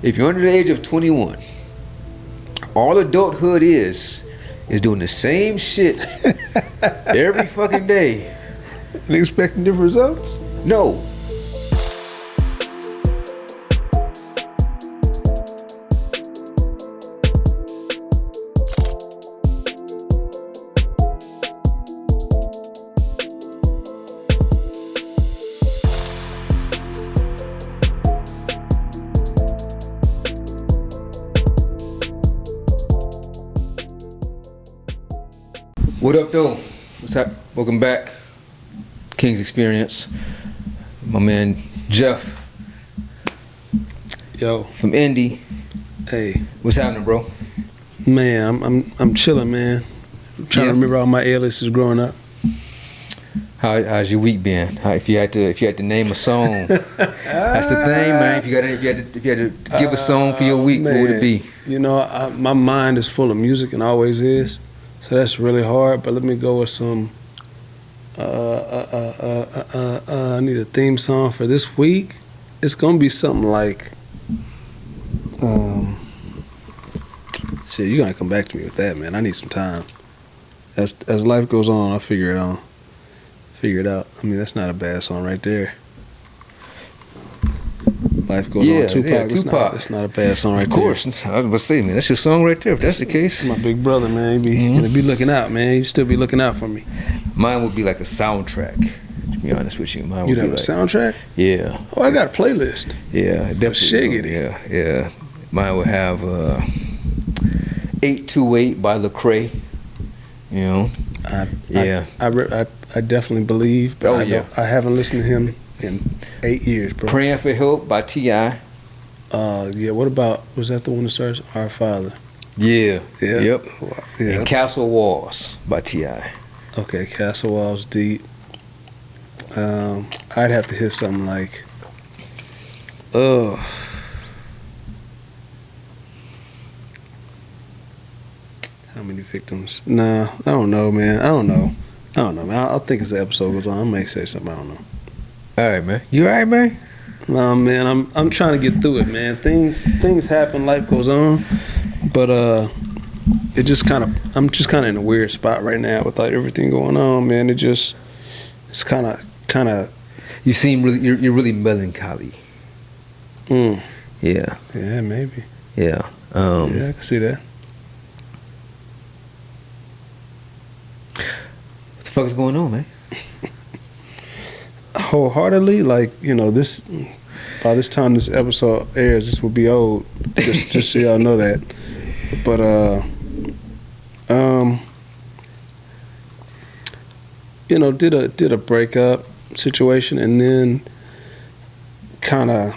If you're under the age of 21, all adulthood is doing the same shit every fucking day and expecting different results. No. What up, though? What's up? Welcome back, King's Experience. My man Jeff. Yo, from Indy. Hey, what's happening, bro? Man, I'm chilling, man. I'm trying to remember all my aliases growing up. How's your week been? If you had to name a song, that's the thing, man. If you had to give a song for your week, man, what would it be? You know, my mind is full of music and always is. So that's really hard, but let me go with some, I need a theme song for this week. It's gonna be something like, shit, you gotta come back to me with that, man. I need some time. As life goes on, I'll figure it out. I mean, that's not a bad song right there. Life goes on. Tupac. That's not a bad song right there. Of course. I was about to say, man, that's your song right there. If that's the case. My big brother, man. He be looking out, man. You still be looking out for me. Mine would be like a soundtrack, to be honest with you. Mine would You'd have a soundtrack? Yeah. Oh, I got a playlist. Yeah, definitely. Yeah. Mine would have 828 by Lecrae. You know? I definitely believe. Oh, I haven't listened to him in 8 years, bro. Praying for Help by T.I. Yeah, what about, was that the one that starts Our Father? Yeah. Yep. And Castle Walls by T.I. Okay, Castle Walls deep. I'd have to hit something like, how many victims? Nah, I don't know, man. Man. I'll think as the episode goes on. I may say something. I don't know. All right, man. You all right, man? No, man. I'm trying to get through it, man. Things happen. Life goes on, but I'm just kind of in a weird spot right now with like everything going on, man. It's kind of. You seem really. You're really melancholy. Yeah. Yeah, maybe. Yeah. Yeah, I can see that. What the fuck is going on, man? Wholeheartedly, like, you know, this, by this time this episode airs, this will be old. Just so y'all know that. But you know, did a breakup situation and then kind of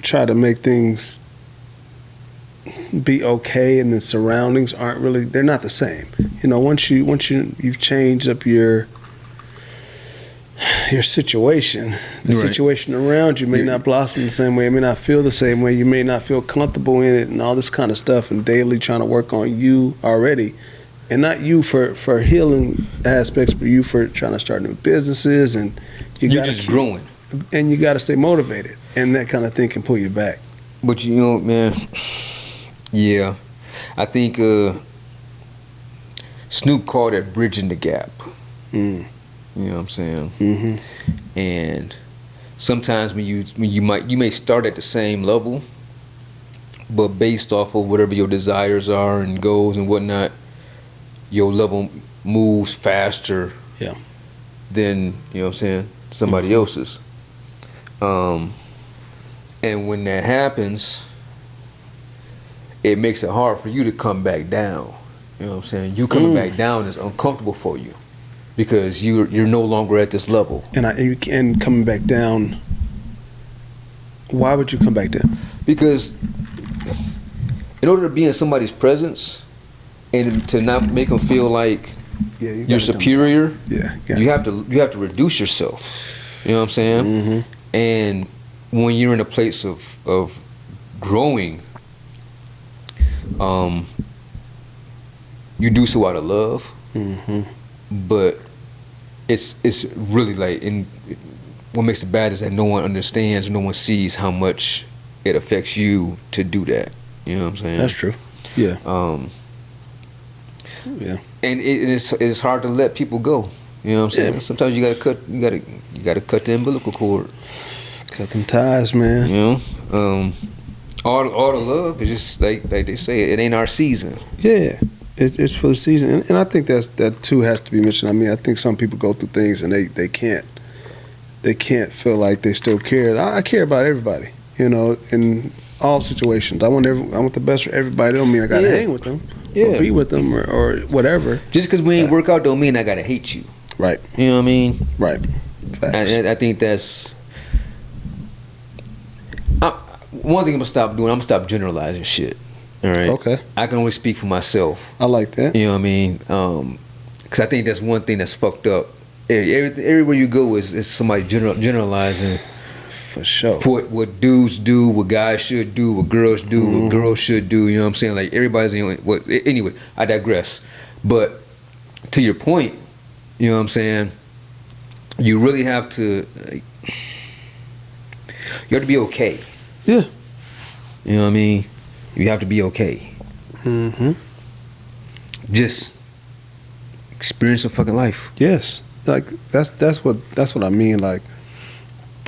try to make things be okay, and the surroundings aren't really, they're not the same. You know, once you've changed up your situation, the situation around you may not blossom the same way, it may not feel the same way, you may not feel comfortable in it and all this kind of stuff, and daily trying to work on you already, and not you for healing aspects, but you for trying to start new businesses, and you're just growing, and you got to stay motivated, and that kind of thing can pull you back. But you know, man, yeah, I think Snoop called it bridging the gap. You know what I'm saying? Mm-hmm. And sometimes when you may start at the same level, but based off of whatever your desires are and goals and whatnot, your level moves faster. Yeah. Than, you know what I'm saying, somebody else's. And when that happens, it makes it hard for you to come back down. You know what I'm saying? You coming back down is uncomfortable for you, because you're no longer at this level. And coming back down, why would you come back down? Because in order to be in somebody's presence and to not make them feel like you're superior, you have to reduce yourself. You know what I'm saying? Mm-hmm. And when you're in a place of growing, you do so out of love. Mm-hmm. But it's really like, what makes it bad is that no one understands, no one sees how much it affects you to do that. You know what I'm saying? That's true. Yeah. Yeah. And it's hard to let people go. You know what I'm saying? Yeah. Sometimes you gotta cut the umbilical cord. Cut them ties, man. You know? All the love is just like they say, it ain't our season. Yeah. It's for the season. And I think that too has to be mentioned. I mean, I think some people go through things and they can't feel like they still care. I care about everybody, you know, in all situations. I want the best for everybody. That don't mean I gotta hang with them or be with them or whatever. Just because we ain't work out don't mean I gotta hate you. Right. You know what I mean? Right. Facts. I think that's one thing I'm gonna stop generalizing shit. All right. Okay. I can only speak for myself. I like that. You know what I mean? Because I think that's one thing that's fucked up. Everywhere you go is somebody generalizing. For sure. For what dudes do, what guys should do, what girls do, what girls should do. You know what I'm saying? Like everybody's anyway. I digress. But to your point, you know what I'm saying? You really have to. You have to be okay. Yeah. You know what I mean? You have to be okay. Mm-hmm. Just experience a fucking life. Yes. Like that's what I mean. Like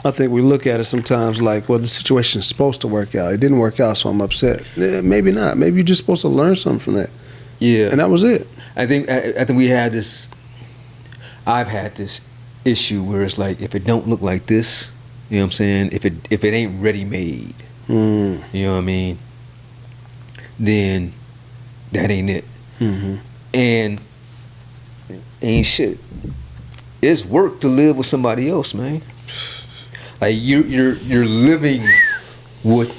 I think we look at it sometimes like, well, the situation is supposed to work out. It didn't work out, so I'm upset. Maybe not. Maybe you're just supposed to learn something from that. Yeah. And that was it. I think we had this. I've had this issue where it's like, if it don't look like this, you know what I'm saying? If it ain't ready made, you know what I mean? Then that ain't it. Mm-hmm. And ain't shit. It's work to live with somebody else, man. Like you're living with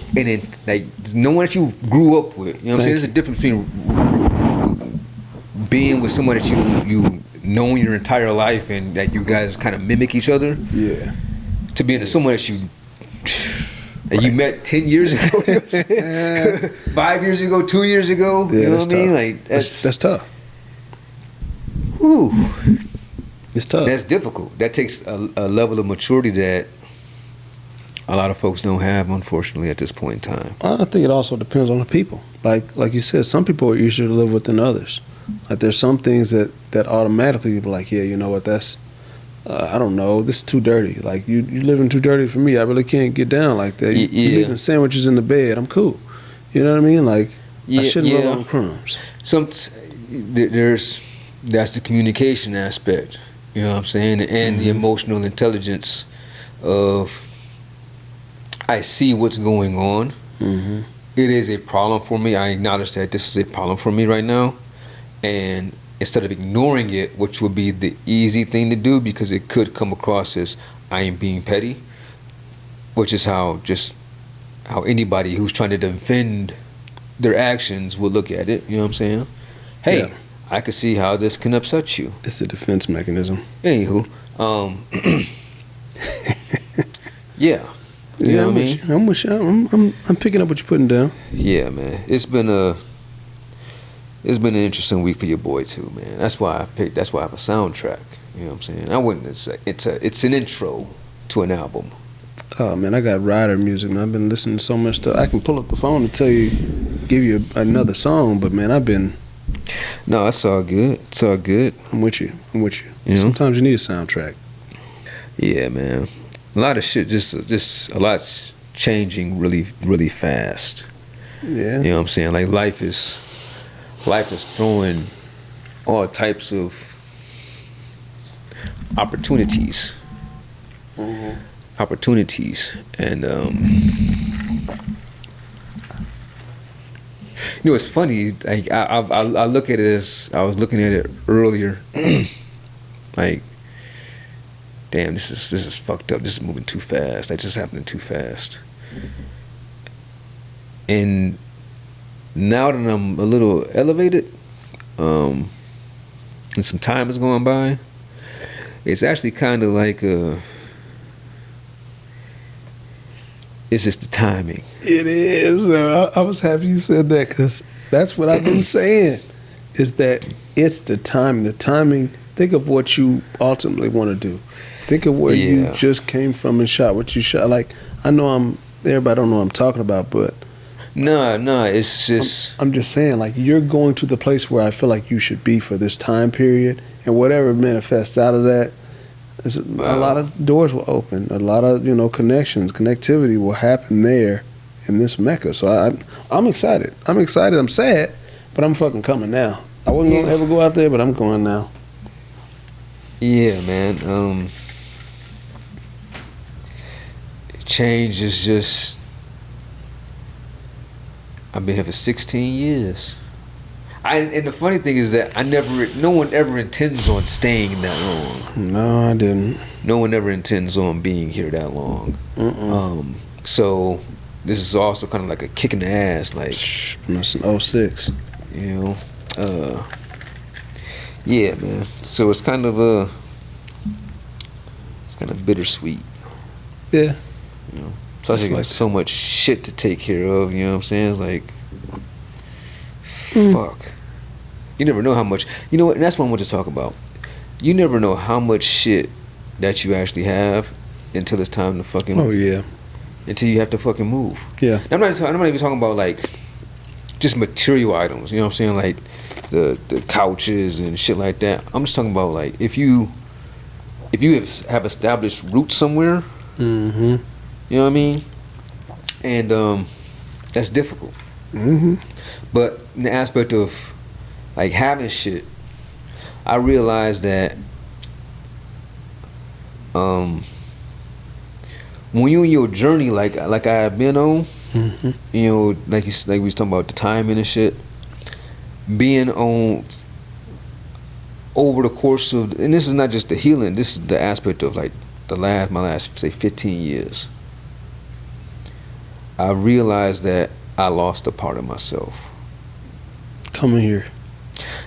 like no one that you grew up with. You know what I'm saying? There's a difference between being with someone that you known your entire life and that you guys kind of mimic each other. Yeah. To being with someone that you met 10 years ago, you know what I'm saying? 5 years ago, 2 years ago. Yeah, you know what I mean? tough. Like that's tough. Whew. It's tough. That's difficult. That takes a level of maturity that a lot of folks don't have, unfortunately, at this point in time. I think it also depends on the people. Like you said, some people are easier to live with than others. Like there's some things that automatically you'd be like, yeah, you know what, that's I don't know, this is too dirty. Like you living too dirty for me. I really can't get down like that. You leaving sandwiches in the bed. I'm cool. You know what I mean? Like I shouldn't roll on crumbs. That's the communication aspect. You know what I'm saying? And the emotional intelligence of I see what's going on. Mm-hmm. It is a problem for me. I acknowledge that this is a problem for me right now. And instead of ignoring it, which would be the easy thing to do because it could come across as I am being petty, which is how anybody who's trying to defend their actions would look at it. You know what I'm saying? Hey, yeah. I could see how this can upset you. It's a defense mechanism. Anywho, yeah. You know what I mean? I'm with you. I'm picking up what you're putting down. Yeah, man. It's been an interesting week for your boy too, man. That's why I have a soundtrack. You know what I'm saying? I wouldn't say it's an intro to an album. Oh man, I got rider music, man. I've been listening to so much stuff. I can pull up the phone and give you another song, but man, I've been. No, it's all good. It's all good. I'm with you. You know? Sometimes you need a soundtrack. Yeah, man. A lot of shit, just a lot's changing really, really fast. Yeah. You know what I'm saying? Like life is throwing all types of opportunities. Mm-hmm. Opportunities. And you know, it's funny, like I look at it as I was looking at it earlier. Like, damn, this is fucked up. This is moving too fast. That's just happening too fast. And now that I'm a little elevated, and some time is going by, it's actually kind of like it's just the timing. It is. I was happy you said that because that's what I've been saying. Is that it's the timing. The timing. Think of what you ultimately want to do. Think of where you just came from and shot what you shot. Like I know I'm everybody don't know what I'm talking about, but No, it's just I'm just saying, like, you're going to the place where I feel like you should be for this time period, and whatever manifests out of that, a lot of doors will open, a lot of connectivity will happen there in this Mecca. So I'm excited. I'm sad, but I'm fucking coming now. I wasn't gonna ever go out there, but I'm going now. Yeah, man. Change is just. I've been here for 16 years. And the funny thing is that no one ever intends on staying that long. No, I didn't. No one ever intends on being here that long. So this is also kind of like a kick in the ass, like. That's an 06. Yeah, man. So it's kind of bittersweet. Yeah. Plus, you got so much shit to take care of. You know what I'm saying? It's like, fuck. You never know how much. You know what? And that's what I want to talk about. You never know how much shit that you actually have until it's time to fucking. Oh yeah. Until you have to fucking move. Yeah. I'm not even talking about like just material items. You know what I'm saying? Like the couches and shit like that. I'm just talking about like if you have established roots somewhere. Mm-hmm. You know what I mean? And that's difficult. Mm-hmm. But in the aspect of like having shit, I realized that when you in your journey like I have been on, like we was talking about the timing and shit, being on over the course of, and this is not just the healing, this is the aspect of like my last say 15 years. I realized that I lost a part of myself. Coming here.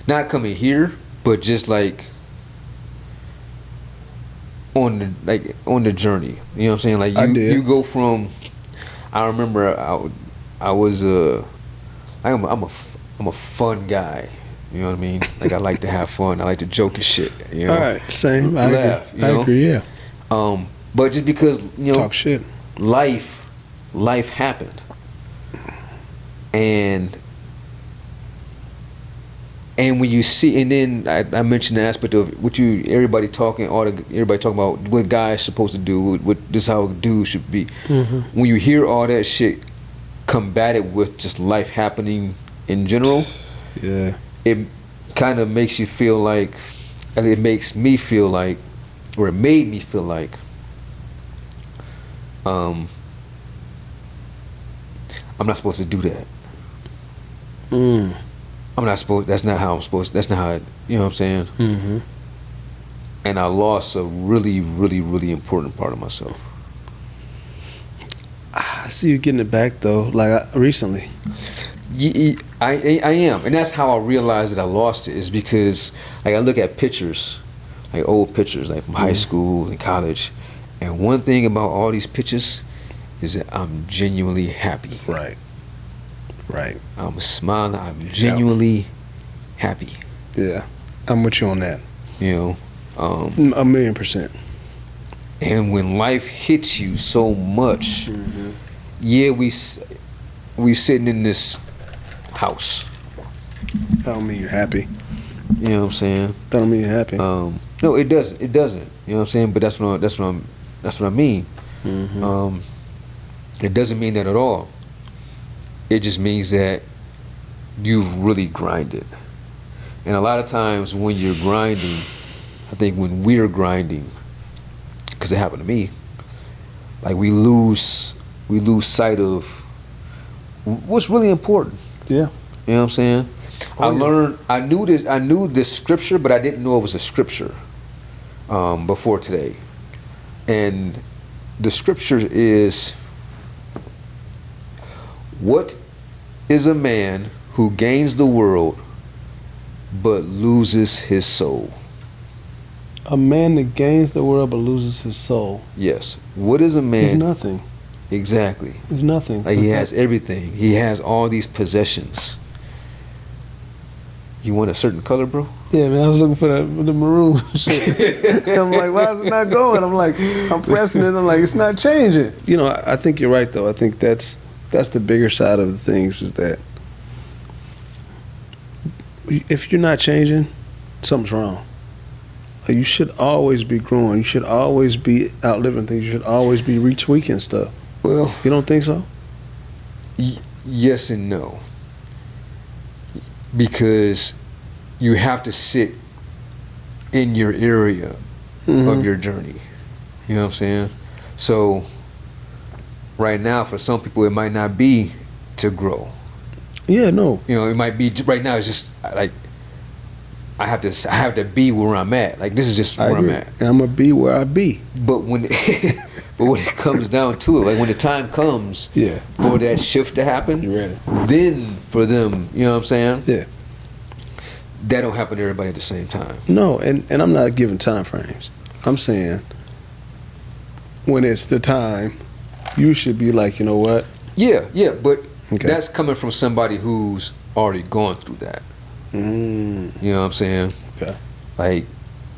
Not coming here, but just like on the journey. You know what I'm saying? Like you go from. I remember I was I'm a fun guy. You know what I mean? Like I like to have fun. I like to joke and shit. You know? All right, same. I Laugh. agree. I agree. Yeah. But just because talk shit. Life happened, and when you see, and then I mentioned the aspect of everybody talking about what guys supposed to do, what this how a dude should be. When you hear all that shit combated with just life happening in general, yeah, it kind of makes you feel like, and it makes me feel like, or it made me feel like, I'm not supposed to do that. I'm not supposed. That's not how I'm supposed. That's not how. You know what I'm saying? Mm-hmm. And I lost a really, really, really important part of myself. I see you getting it back though, like recently. I am, and that's how I realized that I lost it. Is because like I look at pictures, like old pictures, like from high school and college, and one thing about all these pictures is that I'm genuinely happy. Right. I'm smiling. I'm genuinely happy. Yeah, I'm with you on that. You know, 1,000,000%. And when life hits you so much, yeah, we sitting in this house. That don't mean you're happy. You know what I'm saying? That don't mean you're happy. No, it doesn't. It doesn't. You know what I'm saying? But that's what I mean. It doesn't mean that at all. It just means that you've really grinded. And a lot of times when you're grinding, I think when we're grinding, because it happened to me, like we lose sight of what's really important. Yeah. You know what I'm saying? I knew this scripture, but I didn't know it was a scripture before today. And the scripture is, what is a man who gains the world but loses his soul? A man that gains the world but loses his soul. Yes. What is a man? He's nothing. Exactly. He's nothing. Like he has everything. He has all these possessions. You want a certain color, bro? Yeah, man, I was looking for the maroon shit. I'm like, why is it not going? I'm like, I'm pressing it. I'm like, it's not changing. You know, I think you're right, though. I think that's the bigger side of the things is that if you're not changing, something's wrong. Like, you should always be growing. You should always be outliving things. You should always be retweaking stuff. Well, you don't think so? Yes and no. Because you have to sit in your area of your journey. You know what I'm saying? So right now, for some people, it might not be to grow. Yeah, no. You know, it might be right now. It's just like I have to be where I'm at. Like, this is just where I'm at. And I'm gonna be where I be. But when it comes down to it, like when the time comes for that shift to happen, you ready? Then for them, you know what I'm saying? Yeah. That don't happen to everybody at the same time. No, and I'm not giving time frames. I'm saying when it's the time, you should be like, you know what? Yeah, but that's coming from somebody who's already gone through that. You know what I'm saying? Okay. Like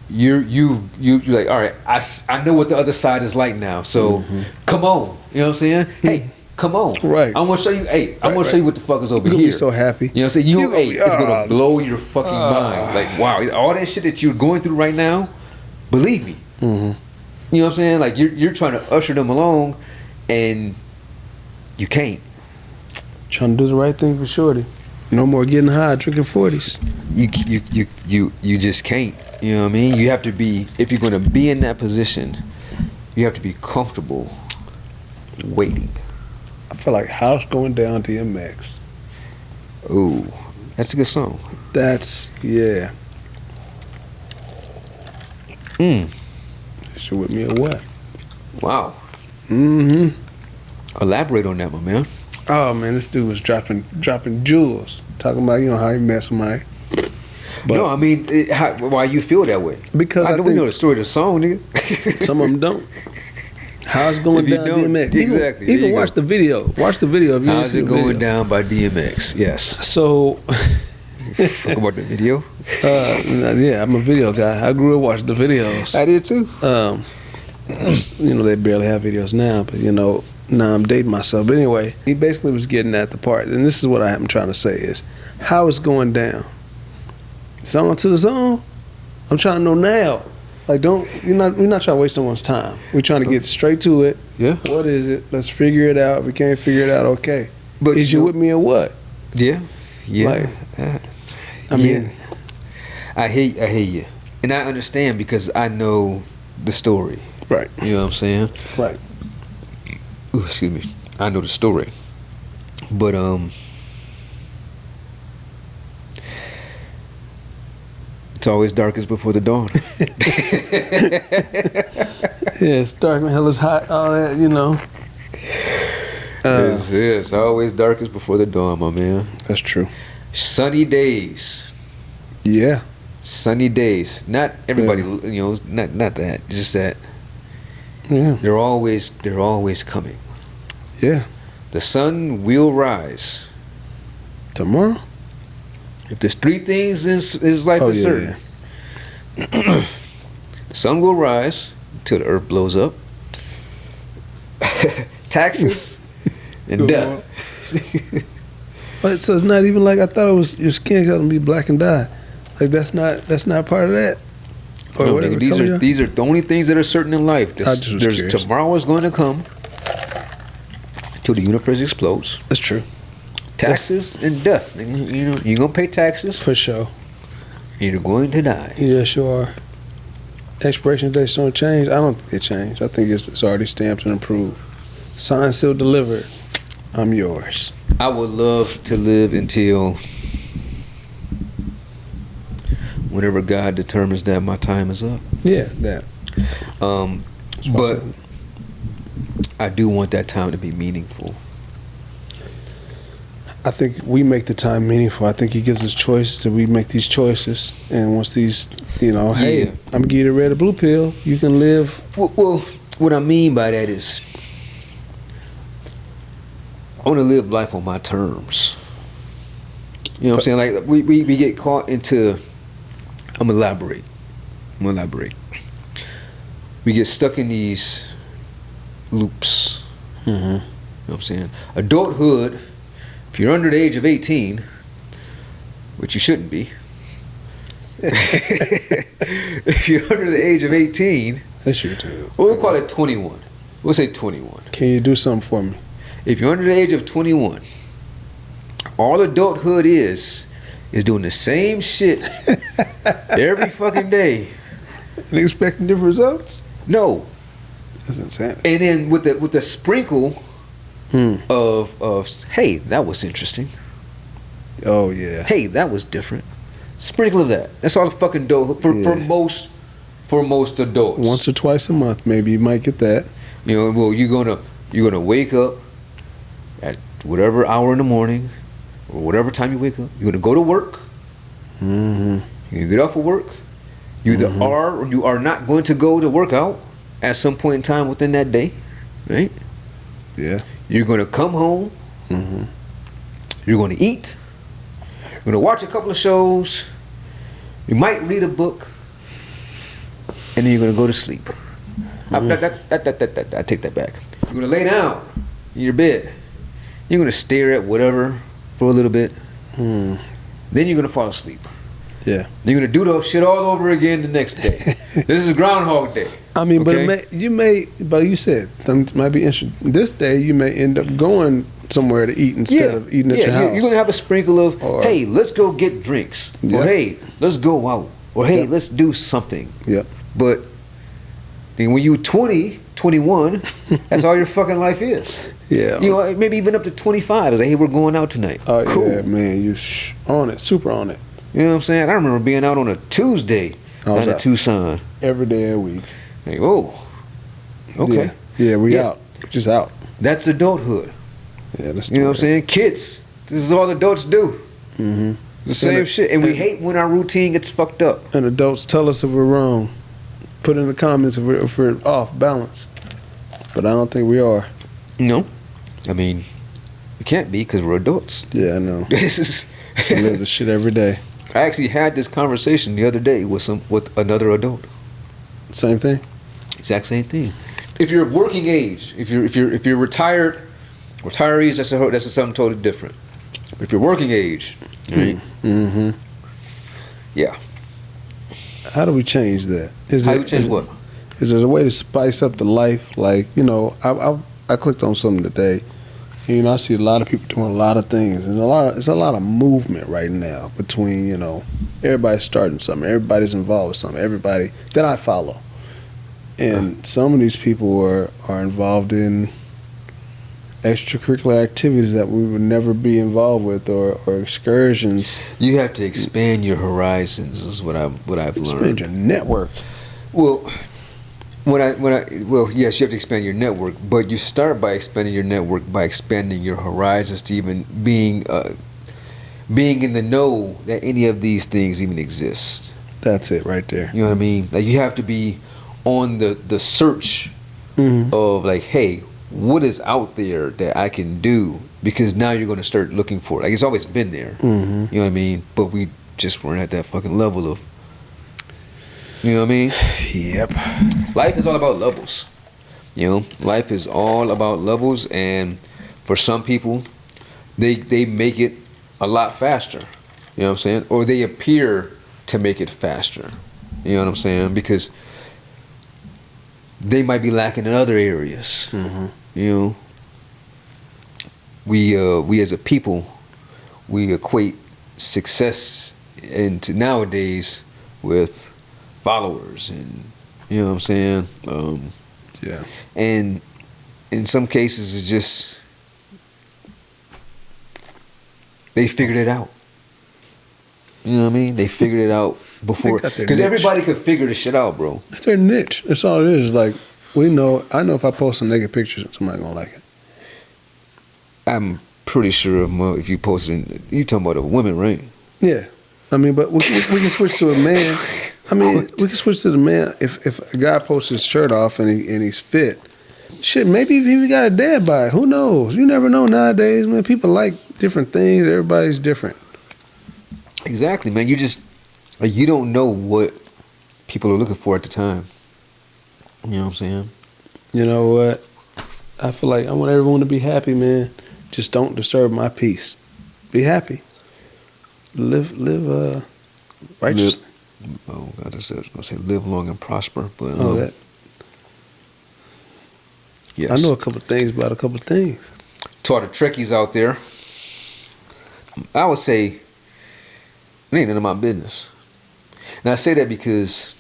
you're like, all right, I know what the other side is like now. So come on, you know what I'm saying? Hey, come on. Right. I want to show you. Hey, I want to show you what the fuck is over You're here. Be so happy. You know what I'm saying? It's gonna blow your fucking mind. Like, wow, all that shit that you're going through right now, believe me. You know what I'm saying? Like you're trying to usher them along, and you can't. Trying to do the right thing for shorty. No more getting high, drinking 40s. You just can't. You know what I mean? You have to be, if you're gonna be in that position, you have to be comfortable waiting. I feel like House Going Down DMX. Ooh, that's a good song. Yeah. She with me or what? Wow. Elaborate on that, my man. Oh man, this dude was dropping jewels, talking about, you know, how he met somebody. But no, I mean, why you feel that way? Because I know we know the story of the song, nigga. Some of them don't. How's it going down, DMX? Exactly. Even watch the video. Watch the video. If you How's it going down by DMX? Yes. So. Talk about the video. Yeah, I'm a video guy. I grew up watching the videos. I did too. You know, they barely have videos now, but you know, now I'm dating myself. But anyway, he basically was getting at the part, and this is what I'm trying to say is, how it's going down. Song to the song. I'm trying to know now. Like, we're not trying to waste someone's time. We're trying to get straight to it. Yeah. What is it? Let's figure it out. If we can't figure it out, okay. But is you with me or what? Yeah. Like, I mean, I hear you, and I understand because I know the story. Right. You know what I'm saying? Right. Ooh, excuse me. I know the story, but it's always darkest before the dawn. Yeah, it's dark and hell is hot. All that, you know. It's always darkest before the dawn, my man. That's true. Sunny days. Yeah. Sunny days. Not everybody, you know. Not that. Just that. Yeah. They're always coming. Yeah. The sun will rise tomorrow. If there's three things is life is certain. The sun will rise until the earth blows up. Taxes and death. But so it's not even like I thought it was. Your skin's got to be black and dyed. Like that's not part of that. Or no, whatever. Nigga, these are the only things that are certain in life. There's tomorrow is going to come until the universe explodes. That's true. Taxes and death. You know, you're gonna pay taxes for sure. You're going to die. Yes, you are. Expiration dates don't change. I don't think it changed. I think it's already stamped and approved. Signed, sealed, delivered. I'm yours. I would love to live until whenever God determines that my time is up. Yeah, that. But I do want that time to be meaningful. I think we make the time meaningful. I think he gives us choices, and we make these choices. And once these, you know, hey, I'm gonna give you the red or blue pill. You can live. Well, what I mean by that is, I want to live life on my terms. You know what I'm saying? Like we get caught into I'm gonna elaborate. We get stuck in these loops. Mm-hmm. You know what I'm saying? Adulthood, if you're under the age of 18, which you shouldn't be. If you're under the age of 18, that's your too. We'll call it 21. We'll say 21. Can you do something for me? If you're under the age of 21, all adulthood is doing the same shit every fucking day and expecting different results. No, that's insane. And then with the sprinkle of hey, that was interesting. Oh yeah. Hey, that was different. Sprinkle of that. That's all the fucking adulthood for most adults. Once or twice a month, maybe you might get that. You know, well, you're gonna wake up at whatever hour in the morning or whatever time you wake up. You're gonna go to work. Mm-hmm. You get off of work. You either are or you are not going to go to work out at some point in time within that day, right? Yeah. You're gonna come home. Mm-hmm. You're gonna eat. You're gonna watch a couple of shows. You might read a book, and then you're gonna go to sleep. I take that back. You're gonna lay down in your bed. You're gonna stare at whatever for a little bit. Then you're gonna fall asleep. Yeah. You're gonna do the shit all over again the next day. This is Groundhog Day. I mean, okay? but you said it might be interesting. This day you may end up going somewhere to eat instead of eating at your house. You're gonna have a sprinkle of, hey, let's go get drinks, or hey, let's go out, or hey, let's do something. Yep. But when you're 20, 21, that's all your fucking life is. Yeah. You know, maybe even up to 25. It's like, hey, we're going out tonight. Oh cool. Yeah, man, you on it, super on it. You know what I'm saying? I remember being out on a Tuesday down in Tucson. Every day of the week. Like, oh, okay. Yeah, we out. Just out. That's adulthood. Yeah, that's you know what I'm saying? Kids, this is all adults do. Mm-hmm. The same shit. And we hate when our routine gets fucked up. And adults tell us if we're wrong. Put in the comments if we're off balance. But I don't think we are. No. I mean, we can't be because we're adults. Yeah, I know. This is... We live this shit every day. I actually had this conversation the other day with another adult. Same thing. Exact same thing. If you're of working age, if you're retired, retirees, that's something totally different. If you're working age, right? Mm-hmm. Yeah. How do we change that? How do we change what? Is there a way to spice up the life? Like, you know, I clicked on something today. And, you know, I see a lot of people doing a lot of things, and there's a lot of movement right now between, you know, everybody's starting something, everybody's involved with something, everybody that I follow, and some of these people are involved in extracurricular activities that we would never be involved with, or excursions. You have to expand your horizons. Is what I've learned. Expand your network. Well. Yes, you have to expand your network, but you start by expanding your network by expanding your horizons to even being in the know that any of these things even exist. That's it right there. You know what I mean? Like, you have to be on the search of, like, hey, what is out there that I can do? Because now you're going to start looking for it. Like, it's always been there. You know what I mean? But we just weren't at that fucking level of. You know what I mean? Yep. Life is all about levels. You know, life is all about levels, and for some people, they make it a lot faster. You know what I'm saying? Or they appear to make it faster. You know what I'm saying? Because they might be lacking in other areas. You know, we as a people, we equate success into nowadays with followers, and you know what I'm saying? Yeah. And in some cases, it's just they figured it out. You know what I mean? They figured it out before, because everybody could figure this shit out, bro. It's their niche. That's all it is. Like, I know if I post some naked pictures, somebody gonna like it. I'm pretty sure if you posted, you talking about a woman, right? Yeah. I mean, but we can switch to a man. I mean, we can switch to the man. If a guy posts his shirt off and he's fit, shit, maybe if he got a dad bod, who knows? You never know nowadays, man. People like different things. Everybody's different. Exactly, man. You just Like, you don't know what people are looking for at the time. You know what I'm saying? You know what? I feel like I want everyone to be happy, man. Just don't disturb my peace. Be happy. Live righteously. I was gonna say live long and prosper, but That. yes. I know a couple of things about a couple of things. To all the Trekkies out there, I would say it ain't none of my business. And I say that because,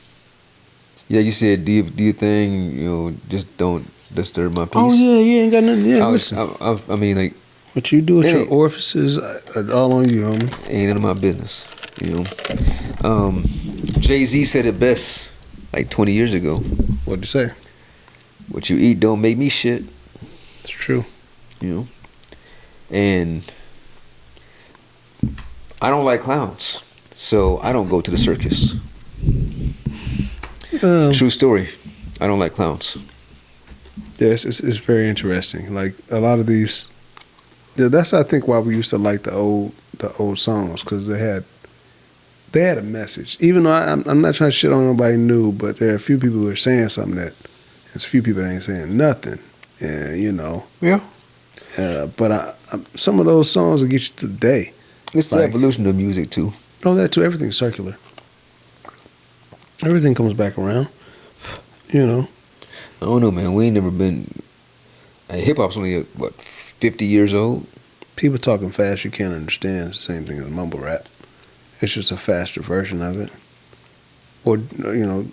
yeah, you said do your thing, you know, just don't disturb my peace. Oh yeah, you ain't got nothing. Yeah, listen. I mean, like, What you do at your orifices are all on you, homie. Ain't none of my business, you know. Jay-Z said it best like 20 years ago. What'd you say? What you eat don't make me shit. It's true. You know. And I don't like clowns, so I don't go to the circus. True story. I don't like clowns. Yes, it's very interesting. Like a lot of these, yeah, that's I think why we used to like the old songs, because they had a message. Even though I'm not trying to shit on nobody new, but there are a few people who are saying something that there's a few people that ain't saying nothing. And you know. Yeah. But some of those songs will get you to the day. It's the evolution of music too. No, that too. Everything's circular. Everything comes back around. You know. I don't know, man. We ain't never been. Hip hop's only 50 years old. People talking fast you can't understand. It's the same thing as mumble rap. It's just a faster version of it. Or you know.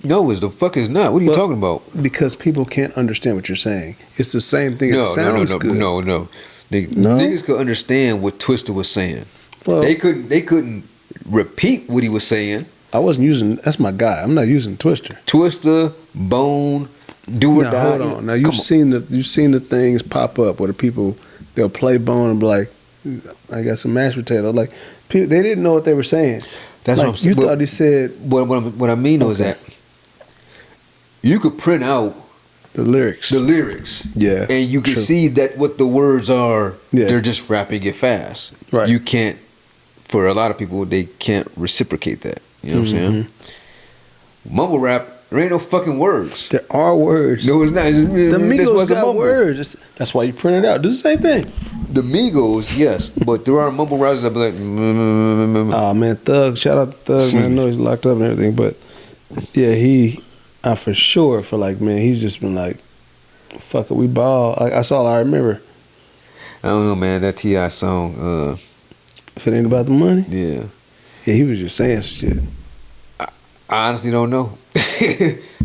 No, it's the fuck is not. What are you talking about? Because people can't understand what you're saying. It's the same thing. It sounds good. No. Niggas could understand what Twista was saying. Well, they couldn't repeat what he was saying. I wasn't using. That's my guy. I'm not using Twister. Twista, Bone, Do or Die. Hold on. Now you've seen the things pop up where the people they'll play Bone and be like, I got some mashed potato. Like people, they didn't know what they were saying. That's like, what I'm saying. You thought he said. What I mean is that you could print out the lyrics. Yeah. And you can see that what the words are, they're just rapping it fast. Right. You can't, for a lot of people, they can't reciprocate that. You know what I'm saying? Mumble rap, there ain't no fucking words. There are words. No, it's not. The Migos got words. That's why you print it out. Do the same thing. The Migos, yes. But there are mumble rappers that be like, oh, man, Thug. Shout out to Thug, man. I know he's locked up and everything. But, yeah, I for sure feel like, man, he's just been like, fuck it, we ball. That's all I remember. I don't know, man. That T.I. song. If it ain't about the money? Yeah. Yeah, he was just saying some shit. I honestly don't know.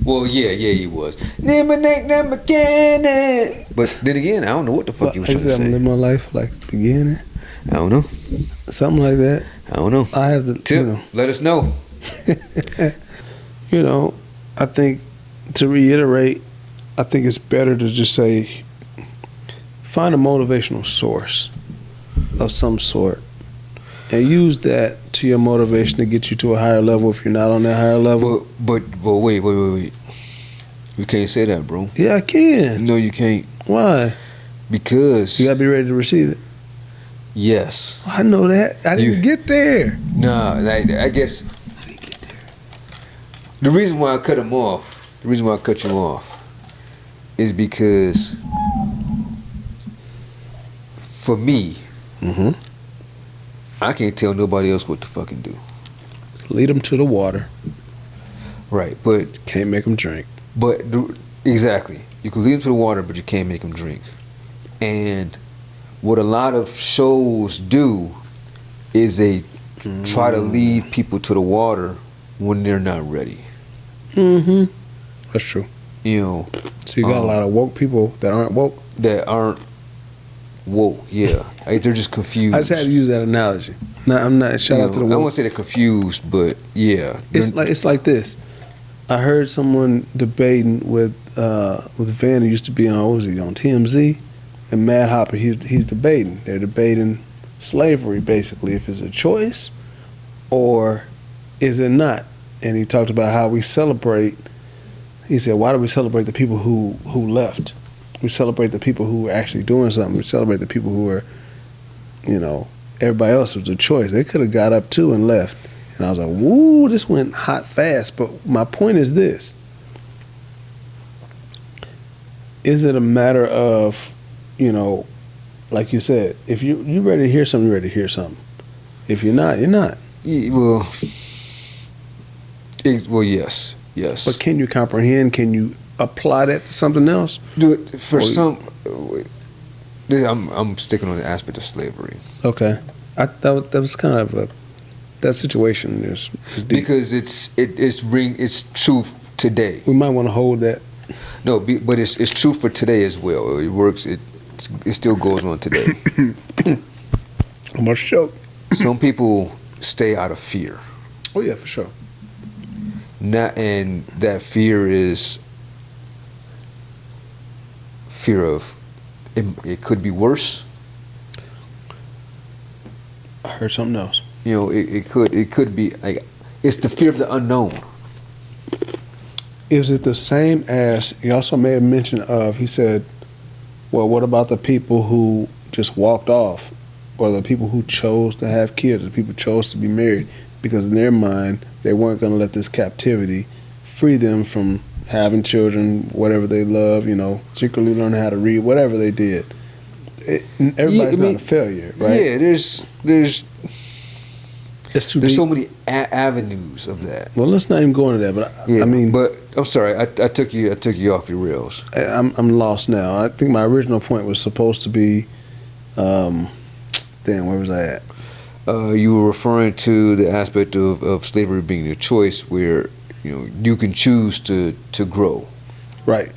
Well, yeah, he was. But then again, I don't know what the fuck he was trying to say. I'm living my life like the beginning. I don't know. Something like that. I don't know. I have to. Tip, let us know. You know, I think to reiterate, I think it's better to just say, find a motivational source of some sort and use that to your motivation to get you to a higher level if you're not on that higher level. But wait. You can't say that, bro. Yeah, I can. No, you can't. Why? Because you gotta be ready to receive it. Yes. I know that. I didn't get there. Nah, I guess I didn't get there. The reason why I cut you off, is because for me, I can't tell nobody else what to fucking do. Lead them to the water. Right, but can't make them drink. But exactly, you can lead them to the water, but you can't make them drink. And what a lot of shows do is they try to lead people to the water when they're not ready. That's true. You know. So you got a lot of woke people that aren't woke. Yeah. They're just confused. I just had to use that analogy. No, I'm not. Shout out to the woke. I won't say they're confused, but yeah. It's like this. I heard someone debating with Van, who used to be on, what was he, on TMZ, and Matt Hopper. He's debating. They're debating slavery, basically, if it's a choice or is it not. And he talked about how we celebrate. He said, why do we celebrate the people who left? We celebrate the people who were actually doing something. We celebrate the people who were, everybody else was a choice. They could have got up too and left. And I was like, woo, this went hot fast. But my point is this. Is it a matter of, you know, like you said, if you ready to hear something, you're ready to hear something. If you're not, you're not. Yeah, well, yes. But can you comprehend? Can you apply that to something else? Do it for some. I'm sticking on the aspect of slavery. Okay, that was kind of that situation is deep. Because it's truth today. We might want to hold that. No, but it's true for today as well. It works. It still goes on today. I'm gonna choke. Some people stay out of fear. Oh yeah, for sure. And that fear is fear of it could be worse. I heard something else. You know, it could be like it's the fear of the unknown. Is it the same as he also made a mention of? He said, "Well, what about the people who just walked off, or the people who chose to have kids, or the people who chose to be married because in their mind they weren't going to let this captivity free them from having children, whatever they love, you know, secretly learn how to read, whatever they did." Everybody's not a failure, right? Yeah, there's it's too there's deep. so many avenues of that. Well, let's not even go into that. But Yeah, I mean, but I'm sorry, I took you off your rails. I'm lost now. I think my original point was supposed to be, damn, where was I at? You were referring to the aspect of slavery being a choice, where you can choose to grow. Right,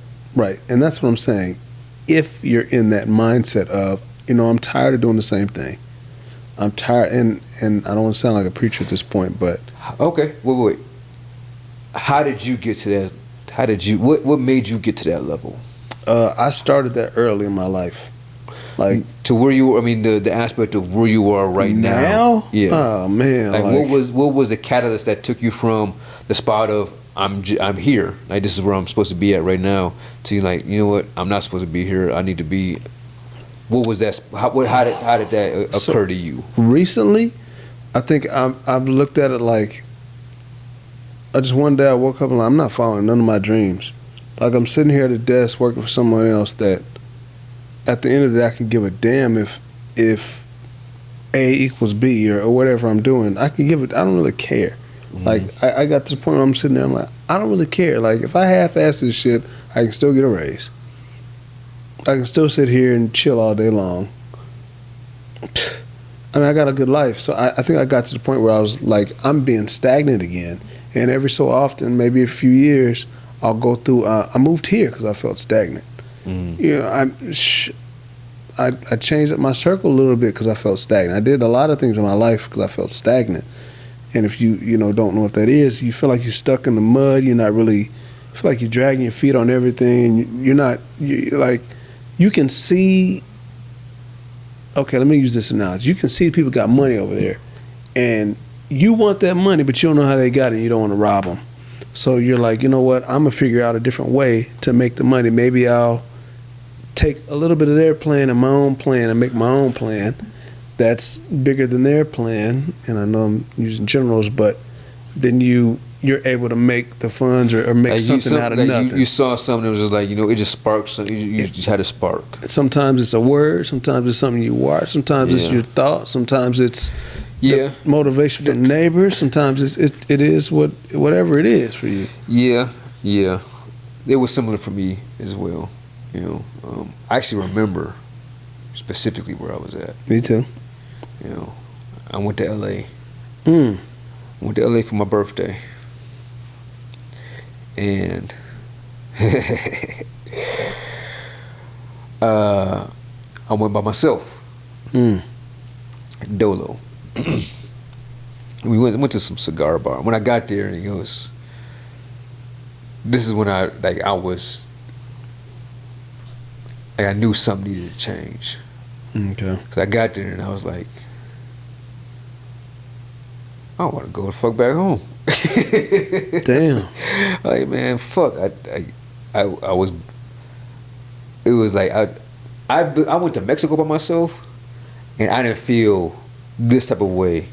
and that's what I'm saying. If you're in that mindset of, I'm tired of doing the same thing. I'm tired, and I don't want to sound like a preacher at this point, but okay, wait. How did you get to that? What made you get to that level? I started that early in my life, like to where you. I mean, the aspect of where you are right now. Yeah. Oh man. Like what was the catalyst that took you from the spot of I'm here, like this is where I'm supposed to be at right now, to like, you know what, I'm not supposed to be here. I need to be. What was that? How did that occur to you? Recently, I think I've looked at it like, one day I woke up and I'm not following none of my dreams. Like I'm sitting here at a desk working for someone else that at the end of the day I can give a damn if A equals B or whatever I'm doing. I don't really care. Mm-hmm. Like I got to the point where I'm sitting there, I'm like, I don't really care. Like if I half-ass this shit, I can still get a raise. I can still sit here and chill all day long. I mean, I got a good life. So I think I got to the point where I was like, I'm being stagnant again. And every so often, maybe a few years, I'll go through, I moved here because I felt stagnant. Mm. I changed up my circle a little bit because I felt stagnant. I did a lot of things in my life because I felt stagnant. And if you don't know what that is, you feel like you're stuck in the mud. You're not really, feel like you're dragging your feet on everything. You can see, okay, let me use this analogy. You can see people got money over there, and you want that money, but you don't know how they got it, and you don't want to rob them. So you're like, you know what, I'm going to figure out a different way to make the money. Maybe I'll take a little bit of their plan and my own plan and make my own plan that's bigger than their plan. And I know I'm using generals, but then you're able to make the funds or make something out of nothing. You saw something that was just like, it just sparked. You just had a spark. Sometimes it's a word. Sometimes it's something you watch. Sometimes it's your thought. Sometimes it's motivation from neighbors. Sometimes it is whatever it is for you. Yeah. It was similar for me as well. I actually remember specifically where I was at. Me too. I went to LA. I went to LA for my birthday. And I went by myself. Dolo. We went to some cigar bar. When I got there, and this is when I knew something needed to change. Okay. Cause I got there and I was like, I want to go the fuck back home. Damn. Like, man, fuck. I was. It was like I went to Mexico by myself, and I didn't feel this type of way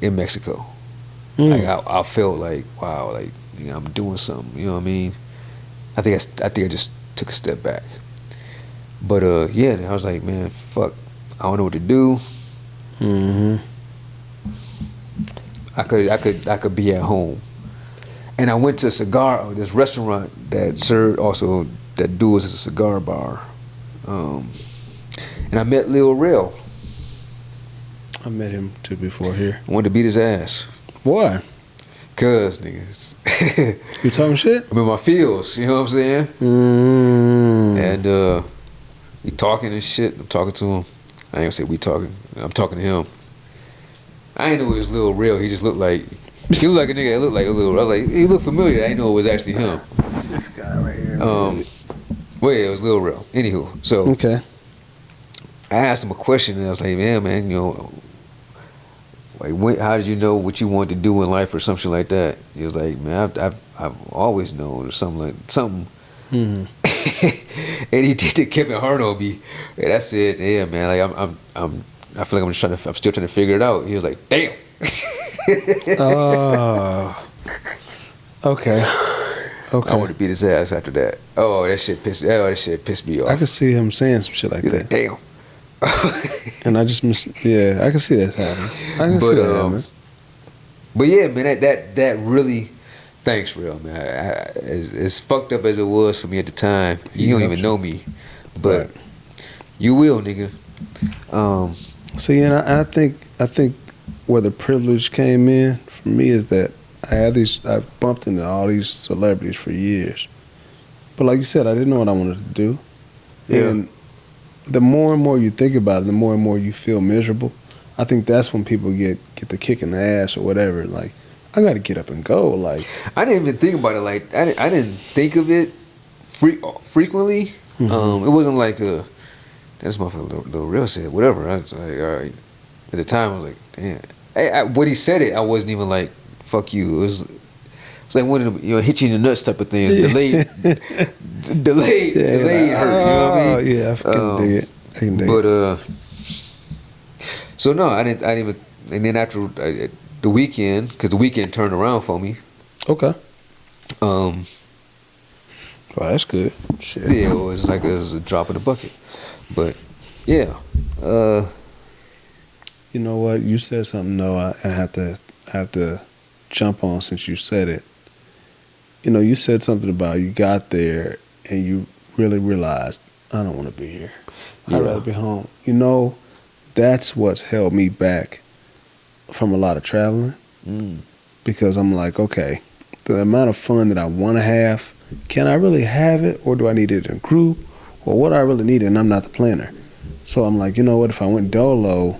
in Mexico. Like I felt like, wow, like I'm doing something. You know what I mean? I think I just took a step back. But yeah, I was like, man, fuck, I don't know what to do. I could be at home. And I went to this restaurant that served also that do as a cigar bar. And I met Lil Rel. I met him too before here. I wanted to beat his ass. Why? Cause niggas. You talking shit? I'm in my feels, you know what I'm saying? And we talking and shit. I'm talking to him. I ain't gonna say we talking. I'm talking to him. I ain't know it was Lil Rel. He just looked like a nigga that looked like a little. I was like, he looked familiar. I didn't know it was actually him. This guy right here. Well, yeah, it was Lil Rel. Anywho, so okay. I asked him a question and I was like, man, you know, like how did you know what you wanted to do in life or something like that? He was like, man, I've always known or something. And he did the Kevin Hart on me, and I said, yeah, man, like I feel like I'm still trying to figure it out. He was like, damn. Oh. Okay. I want to beat his ass after that. That shit pissed me off. I could see him saying some shit like He's that. like, damn. And I just yeah, I can see that happening. I can see that happening. But yeah, man, that really, thanks, real man. As fucked up as it was for me at the time, you don't even know me, but you will, nigga. See, and I think where the privilege came in for me is that I've bumped into all these celebrities for years, but like you said, I didn't know what I wanted to do, and the more and more you think about it, the more and more you feel miserable. I think that's when people get the kick in the ass or whatever. Like, I got to get up and go. Like, I didn't even think about it. Like, I didn't think of it frequently. It wasn't like that's motherfucker Lil Rel said whatever. I was like, all right. At the time, I was like, damn. When he said it, I wasn't even like, fuck you. It was like one of the, hit you in the nuts type of thing. Delayed hurt. You know what I mean? Yeah, I can dig it. I can dig it. But so no, I didn't even. And then after the weekend, because the weekend turned around for me. Okay. Well, that's good. Shit. Yeah, it was a drop in the bucket. But yeah. You know what? You said something. No, I have to jump on since you said it. You said something about you got there and you really realized, I don't want to be here. I'd rather be home. That's what's held me back from a lot of traveling. Because I'm like, okay, the amount of fun that I want to have, can I really have it, or do I need it in a group, or what do I really need, and I'm not the planner. So I'm like, you know what, if I went dolo,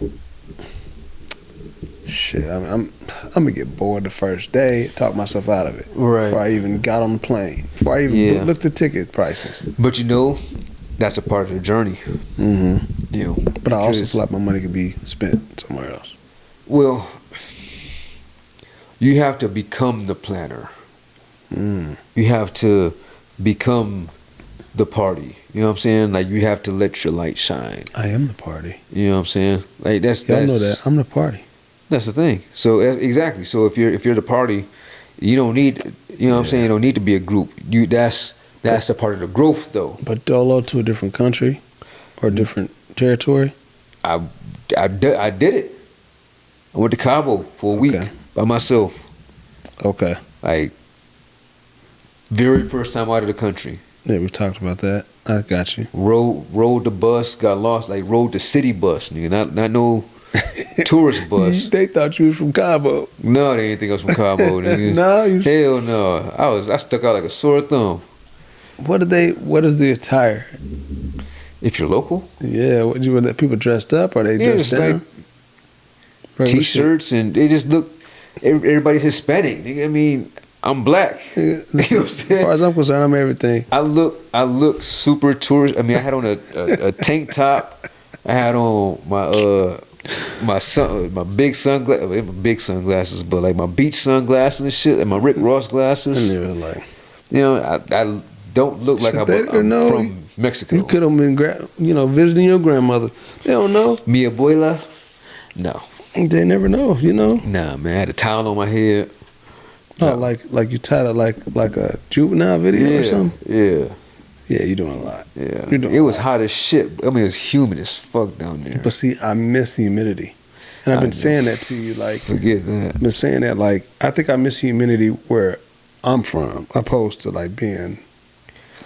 shit, I'm gonna get bored the first day, talk myself out of it. Right. Before I even got on the plane, before I even looked at ticket prices. But that's a part of the journey. But I also feel like my money could be spent somewhere else. Well, you have to become the planner. You have to become the party. You know what I'm saying? Like, you have to let your light shine. I am the party. You know what I'm saying? Like, that's Y'all know that. I'm the party. That's the thing. So exactly. So if you're the party, you don't need. You know what I'm saying? You don't need to be a group. That's a part of the growth, though. But dolo to a different country or a different territory? I did it. I went to Cabo for a week by myself. Okay. Like, very first time out of the country. Yeah, we talked about that. I got you. Rode the bus, got lost. Like, rode the city bus, nigga. Not no tourist bus. They thought you was from Cabo. No, they didn't think I was from Cabo, nigga. No, hell no. I stuck out like a sore thumb. What is the attire? If you're local? Yeah, what you let people dressed up, or they dressed down? Like T-shirts, and they just look. Everybody's Hispanic, nigga. I mean, I'm black. You know what I'm saying? As far as I'm concerned, I'm everything. I look super tourist. I mean, I had on a tank top. I had on my big sunglasses, but like my beach sunglasses and shit, and my Rick Ross glasses. And they were like, I don't look like I'm from Mexico. You could have been, visiting your grandmother. They don't know. Mi abuela, no. They never know, you know. Nah, man, I had a towel on my head. Oh, like you tied it like a juvenile video or something. Yeah. Yeah, you're doing a lot. Yeah. You're doing It a was lot. hot as shit. I mean, it was humid as fuck down there. But see, I miss the humidity, and I've been saying that to you. Like, forget that. I've been saying that. Like, I think I miss the humidity where I'm from, opposed to like being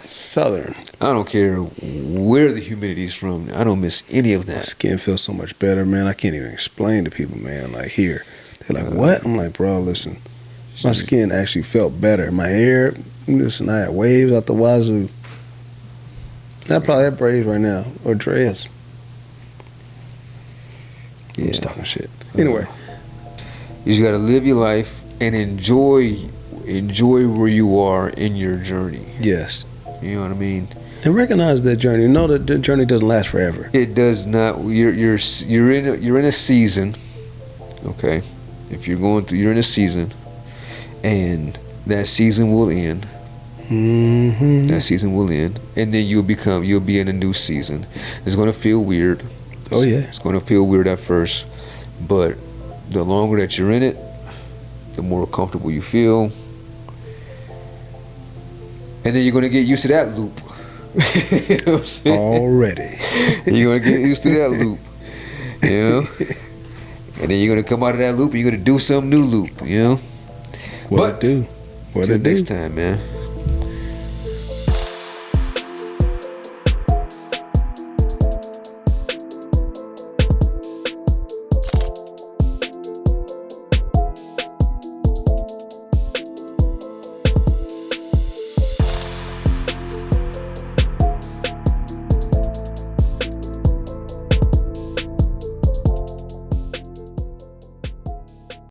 southern. I don't care where the humidity's from. I don't miss any of My that. skin feels so much better, man. I can't even explain to people, man. Like here, they're like, "What?" I'm like, "Bro, listen, my skin actually felt better. My hair, listen, I had waves out the wazoo. I probably have braids right now or dreads." I'm just talking shit. Anyway, You just gotta live your life and enjoy where you are in your journey. yes, You know what I mean? and recognize that journey. Know that the journey doesn't last forever. It does not. You're in a season. Okay, if you're in a season, and that season will end. Mm-hmm. That season will end, and then you'll be in a new season. It's gonna feel weird. Oh yeah. It's gonna feel weird at first, but the longer that you're in it, the more comfortable you feel, and then you're gonna get used to that loop. You know what I'm saying? Already. You're gonna get used to that loop, you know. And then you're gonna come out of that loop, and you're gonna do some new loop, you know. What it do? What Till it do? next time, man.